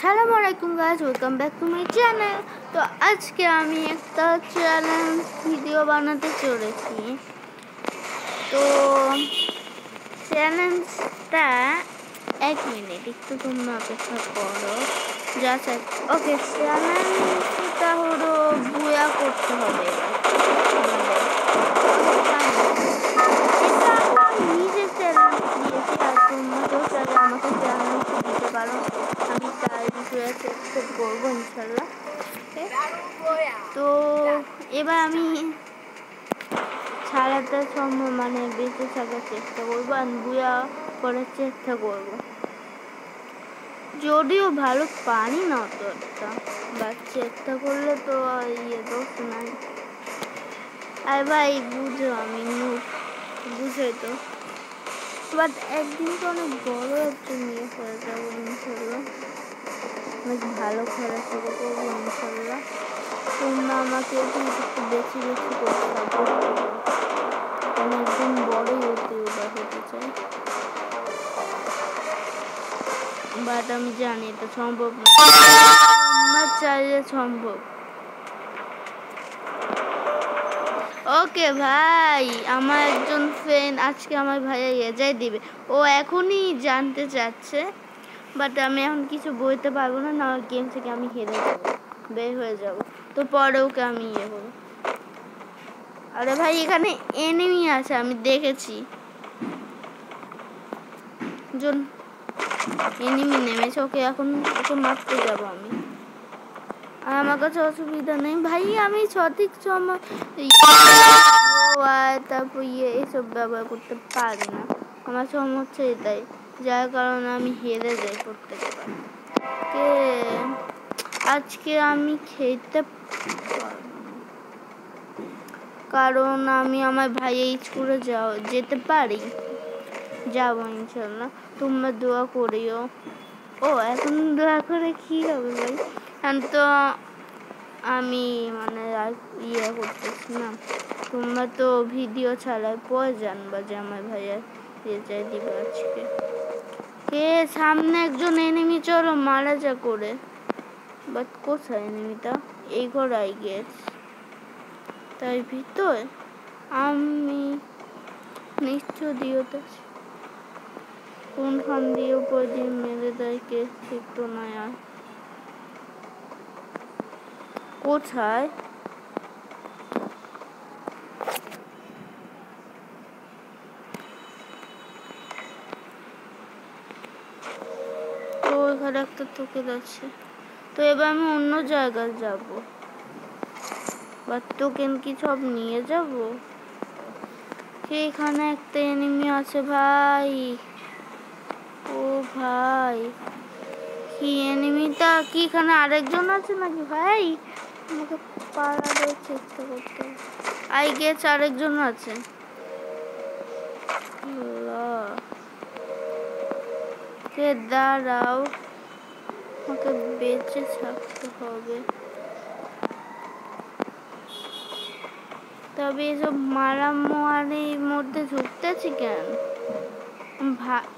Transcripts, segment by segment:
আসসালামু আলাইকুম guys, welcome back to my channel. তো আজকে আমি একটা চ্যালেঞ্জ ভিডিও বানাতে চলেছি। তো চ্যালেঞ্জটা 1 মিনিট একটু তোমরা অপেক্ষা করো। জাস্ট ওকে, চ্যালেঞ্জটা হলো বুয়া করতে হবে। নিজে চ্যালেঞ্জ দিয়েছি আর তোমরাও চাইলে আমাকে চ্যালেঞ্জ দিতে পারো। আমি তার বিষয়ে চেষ্টা করবো ইনশাল্লাহ। তো এবার আমি ছাড়াতে সম্ভব মানে বেঁচে থাকার চেষ্টা করবো আর বুয়া করার চেষ্টা করবো। যদিও ভালো পারি না অতটা, বাট চেষ্টা করলে তো দোষ নাই। আর ভাই বুঝো আমি বুঝোই তো, বাট একদিন তো অনেক বড় একটা নিয়ে হয়ে যাবো ইনশাল্লাহ। অনেক ভালো খেলা শুরু করবো ইনশাল্লাহ। তোমরা আমাকে একটু বেশি বেশি করে সাপোর্ট করো। আমি একদিন বড় ইউটিউবার হতে চাই, বাট আমি জানি এটা সম্ভব না। তোমরা চাইলে সম্ভব। ওকে ভাই, আমার একজন ফ্রেন্ড আজকে আমার ভাইয়া এজাই দিবে। ও এখনই জানতে চাচ্ছে, বাট আমি এখন কিছু বলতে পারবো না, না গেম থেকে আমি হেরে যাবো, বের হয়ে যাব। তো পরে ওকে আমি করবো। আরে ভাই এখানে এনিমি আছে, আমি দেখেছি জন এনিমি নেমেছে। ওকে এখন ওকে মারতে যাবো আমি। আর আমার কাছে অসুবিধা নেই ভাই, আমি সঠিক সময় তারপর এসব ব্যবহার করতে পারি না। আমার সমস্যা এটাই, যার কারণে আমি হেরে যাই প্রত্যেকবার। আজকে আমি খেতে কারণ আমি আমার ভাইয়ের স্কুলে যেতে পারি, যাবো ইনশাল্লাহ। তোমরা দোয়া করিও। ও এখন দোয়া করে কি হবে ভাই, এখন তো আমি মানে করতেছি না। তোমরা তো ভিডিও ছাড়ার পর জানবা যে আমার ভাইয়া রেজাল্ট দিবে আজকে। সামনে একজন এনিমি, চলো মারা যা করে। বাট কোথায় এনিমিটা? এই ঘর আই গেস, তাই ভিতর আমি নিশ্চয় দিওতে কোনখান দিয়ে উপর দিয়ে মেরে দেয় কে ঠিক তো নয়। আর কোথায়? তো এখানে একটা তোকে আছে। তো এবার আমি অন্য জায়গায় যাব, বাট টোকেন কি সব নিয়ে যাব? এখানে একটা এনিমি আছে ভাই। ও ভাই, কি এনিমিটা কি এখানে আরেকজন আছে নাকি ভাই? আমাকে পালানোর চেষ্টা করতে, আই গেস আরেকজন আছে। দাঁড়াও, আমাকে বেঁচে থাকতে হবে। তবে এসব মারামারির মধ্যে ঢুকতেছি কেন?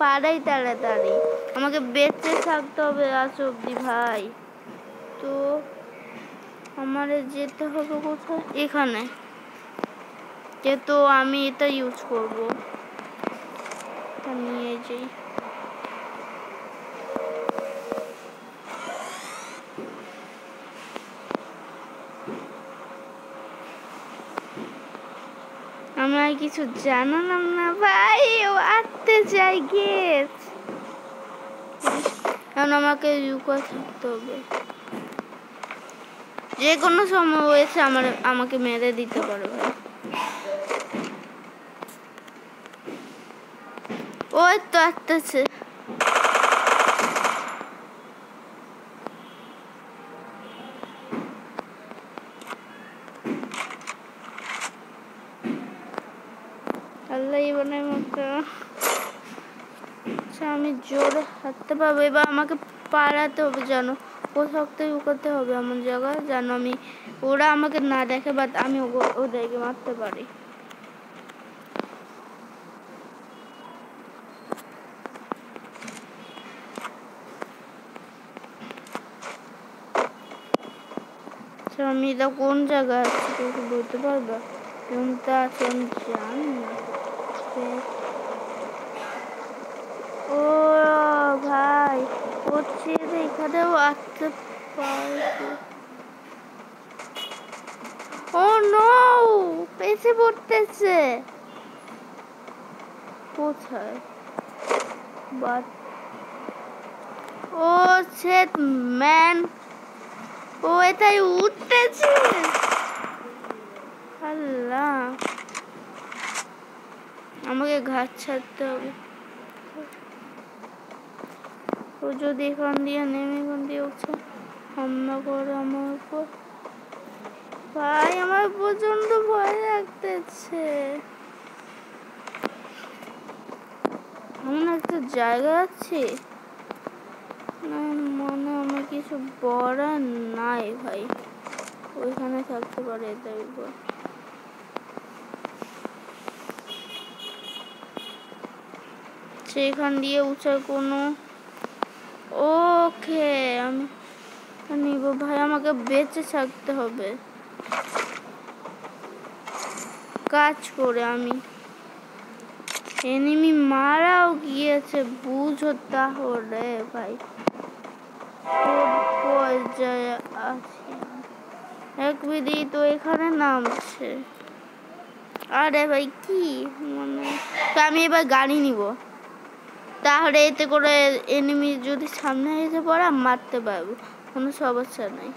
পাড়াই তাড়াতাড়ি, আমাকে বেঁচে থাকতে হবে আজ অব্দি ভাই। তো আমার যেতে হবে কোথায়? এখানে যেহেতু আমি এটা ইউজ করবো, নিয়ে যাই। আমি আর কিছু জানলাম না ভাই, ও আসতে চাই গেস। এখন আমাকে লুকা থাকতে হবে, যে কোনো সময় হয়েছে আমাকে মেরে দিতে পারে ভাই। ওই তো আসতেছে। আল্লাহ ইবনের মতো আমি জোরে হাঁটতে পারবো। এবার আমাকে পালাতে হবে, জানো কোথাও লুকাতে হবে এমন জায়গায় যেন ওরা আমাকে না দেখে, বাট আমি ওদেরকে মারতে পারি। আমি এটা কোন জায়গায় আছি তোকে বলতে পারবা? রুমটা আছে আমি জানি না। ও ভাই হচ্ছে এখানেও আসতে পারবে। ও নো পেছে পড়তেছে কোথায়? বাট ও সেট ম্যান ও এটাই উঠতেছে। আল্লাহ আমাকে ঘাট ছাড়তে হবে। ও যদি এখান দিয়ে নেমে এখান দিয়ে উঠছে হামলা করে আমার উপর। ভাই আমার প্রচন্ড ভয় লাগতেছে। এমন একটা জায়গা আছে না মানে আমার কিছু বলার নাই ভাই, ওইখানে থাকতে পারে এটার উপর। সেখান দিয়ে উঠার কোনো ওকে আমি নিব ভাই, আমাকে বেঁচে থাকতে হবে কাজ করে। আমি এনিমি মারাও গিয়েছে বুঝো তাহলে ভাই পর্যায়ে আছি। এক বিধি তো এখানে নামছে। আরে ভাই কি মানে আমি এবার গাড়ি নিব, তাহলে এতে করে এনিমি যদি সামনে এসে পড়ে মারতে পারবো, কোনো সমস্যা নাই।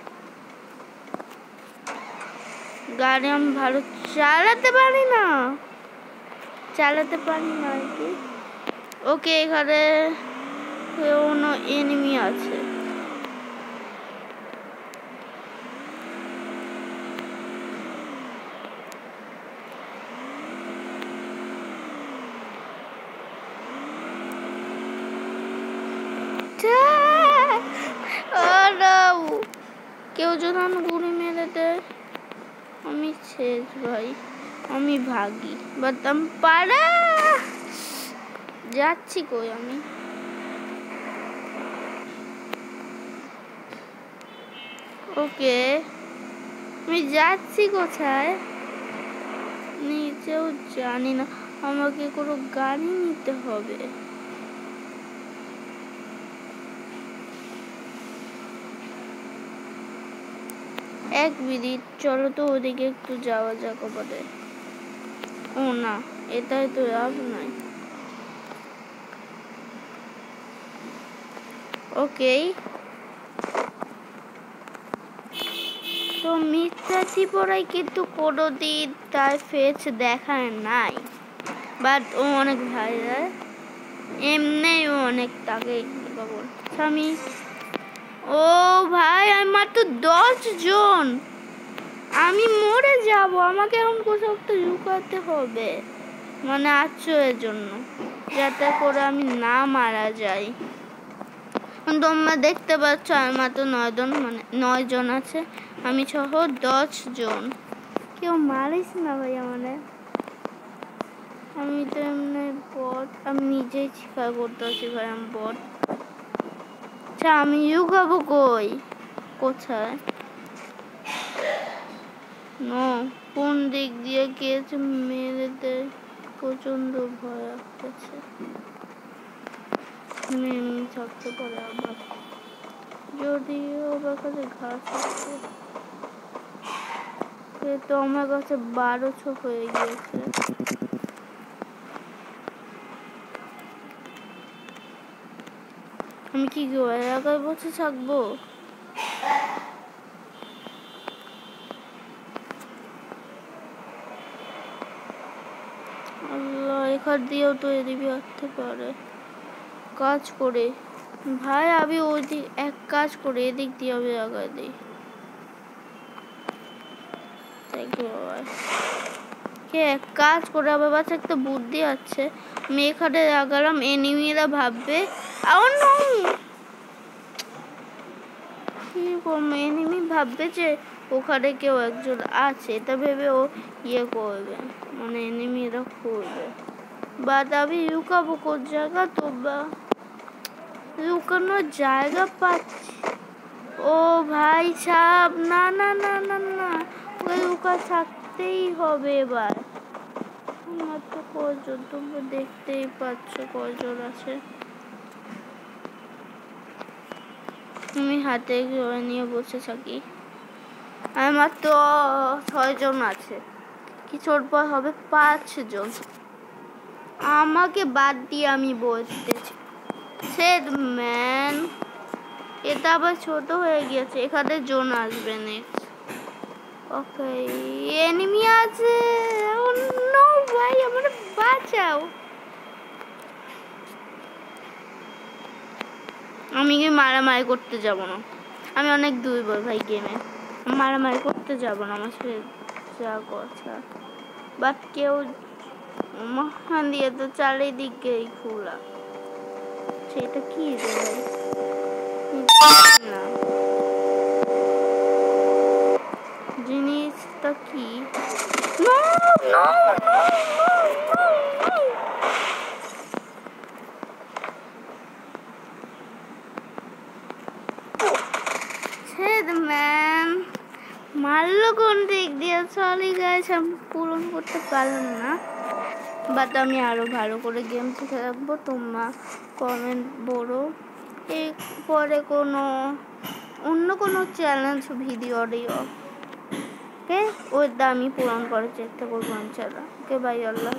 গাড়ি আমি ভালো চালাতে পারি না আর কি। ওকে এখানে কোনো এনিমি আছে। কেউ যদি গুলি মেরে দেয় আমি শেষ ভাই, আমি ভাগি। বাট আমি পারা যাচ্ছি কই আমি? ওকে আমি যাচ্ছি কোথায় নিচেও জানি না, আমাকে কোনো গাড়ি নিতে হবে। এক মিনিট চলো তো ওদিকে একটু যাওয়া যাক আমাদের। ও না এটাই তো লাভ নাই। ওকে তো মিথ্যা ত্রিপুরায় কিন্তু কোনোদিন তার ফেস দেখায় নাই, বাট ও অনেক ভাইরাল, এমনি ও অনেক তাকে আমি। ও ভাই আমি মাত্র 10 জন, আমি মরে যাব। আমাকে এখন কোথাও একটা লুকাতে হবে মানে আশ্রয়ের জন্য, যাতে করে আমি না মারা যাই। তোমরা দেখতে পাচ্ছ আমার মাত্র 9 জন, মানে 9 জন আছে, আমি সহ 10 জন। কেউ মারিস না ভাই আমাদের। আমি তো এমনি বট, আমি নিজেই স্বীকার করতে পারছি ভাই আমি বট। আচ্ছা আমি লুকাবো কই? কোথায়? কোন দিক দিয়ে গিয়েছে মেরে দেয়, প্রচন্ড ভয় লাগতেছে। থাকতে পারে আবার, যদিও আমার কাছে ঘাস আছে, তো আমার কাছে 1200 হয়ে গিয়েছে। আমি কি এলাকায় বসে থাকবো? আল্লাহ এখান দিয়েও তো এদিকে আসতে পারে। কাজ করে ভাই আমি ওই দিক এক কাজ করে এদিক দিয়ে আমি লাগাই দিই। এক কাজ করে আমার কাছে একটা বুদ্ধি আছে, আমি এখানে লাগালাম, এনিমিরা ভাববে কি করবো, এনিমি ভাববে যে ওখানে কেউ একজন আছে, এটা ভেবে ও ইয়ে করবে, মানে এনিমিরা করবে। বাট আমি লুকাবো কোন জায়গা? তোমরা লুকানোর জায়গা পাচ্ছি ও ভাই সাব, না না না না না, ওই লুকা থাকতেই হবে এবার। আমার তো কজন, তোমরা দেখতেই পাচ্ছ কজন আছে। আমি হাতে নিয়ে বসে থাকি। আমার তো 6 জন আছে, কিছুর পর হবে 5 জন। আমাকে বাদ দিয়ে আমি বলতেছি সেড ম্যান, এটা আবার ছোট হয়ে গিয়েছে, এখানে জোন আসবে নেক্সট। ওকে এনিমি আছে, ও নো ভাই আমার বাঁচাও। আমি কি মারামারি করতে যাব না, আমি অনেক দুর্বল ভাই গেমে, মারামারি করতে যাব না, আমার সাথে যা কথা। বাট কেউ মহান দিয়ে তো চারিদিকেই খোলা, সেটা কি রে ভাই, না জিনিসটা কি? No no no no no, man মারলো কোন দিক দিয়ে? সরি গাইস, আমি পূরণ করতে পারলাম না, বাট আমি আরো ভালো করে গেম শিখে রাখবো। তোমরা কমেন্ট বলো এর পরে কোনো অন্য কোনো চ্যালেঞ্জ ভিডিও দিও, ওকে? ওইটা আমি পূরণ করার চেষ্টা করবো ইনশাআল্লাহ। ওকে বাই, আল্লাহ।